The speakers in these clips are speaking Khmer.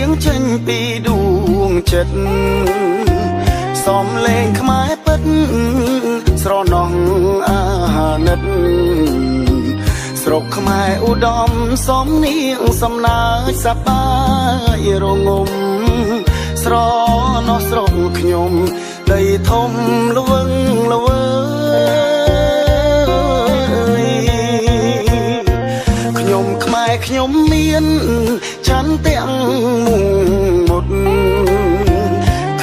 งចេញពីដួងចិត្តសំលេងខ្មែរពិតស្រណោះអាណិតស្រុកខ្មែរឧត្តមសំនៀងសំណាចសប្បាយរងំស្រណោះស្រុកខ្ញុំដីធំល្វឹងល្វើយខ្ញុំខ្មែរខ្ញុំមានចន្ទទាំងមុងមុត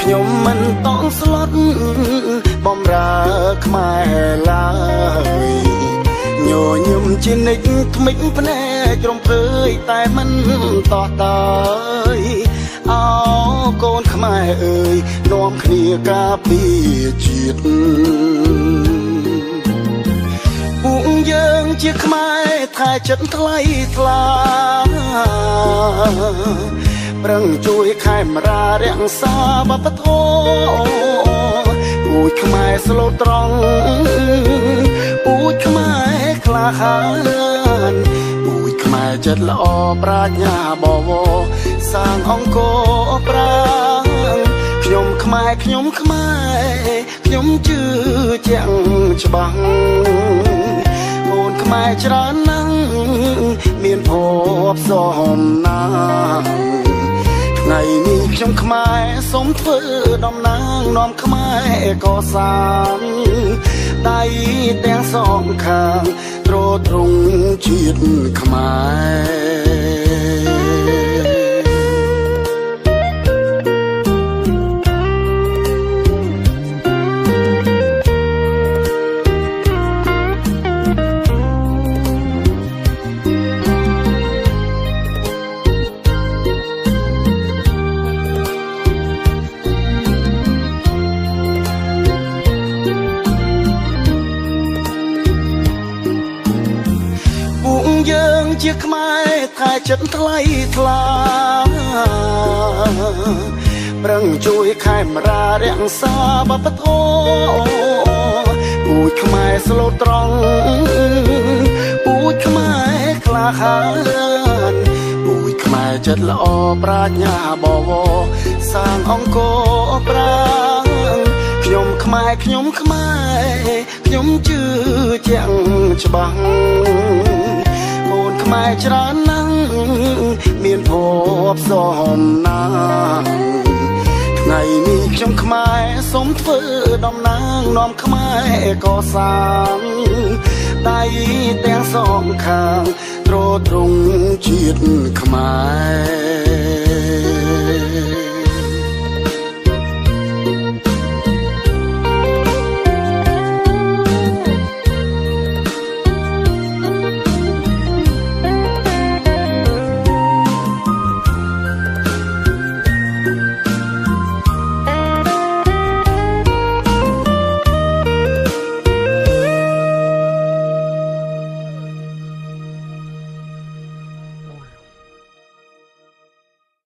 ខ្ញុំមិនតង់ស្លុតបំរើខ្មែរឡើយញញឹមជានិច្ចថ្មិចភ្នែករំភើយតែមិនតោះតើយអោកូនខ្មែរអើយនាំគ្នាការពារជាតិពួកយើងជាខ្មែរថែចិត្តថ្លៃថ្លាប្រឹងជួយខេមរារក្សាវប្បធម៌ពូជខ្មែរស្លូតត្រង់ពូជខ្មែរក្លាហានពូជខ្មែរចិត្តល្អប្រាជ្ញាបវរសាងអង្គរប្រាំងខ្ញុំខ្មែរខ្ញុំជឿជាក់ច្បាស់កូនខ្មែរច្រើនណាស់មានភពសំណាងថ្ងៃនេះខ្ញុំខ្មែរសូមធ្វើតំណាងនាំខ្មែរកសាងដៃទាំងសងខាងទ្រទ្រង់ជាតិខ្មែរយើងជាខ្មែរថែចិត្តថ្លៃថ្លាប្រឹងជួយខេមរារក្សាវប្បធម៌ពូជខ្មែរស្លូតត្រង់ពូជខ្មែរក្លាហានពូជខ្មែរចិត្តល្អប្រាជ្ញាបវរសាងអង្គរប្រាំងខ្ញុំខ្មែរខ្ញុំជឿជាក់ច្បាស់ខ្មែរច្រើនណាស់មានភពសំណាងថ្ងៃនេះខ្ញុំខ្មែរសូមធ្វើតំណាងនាំខ្មែរកសាងដៃទាំងសងខាងទ្រទ្រង់ជាតិខ្មែរ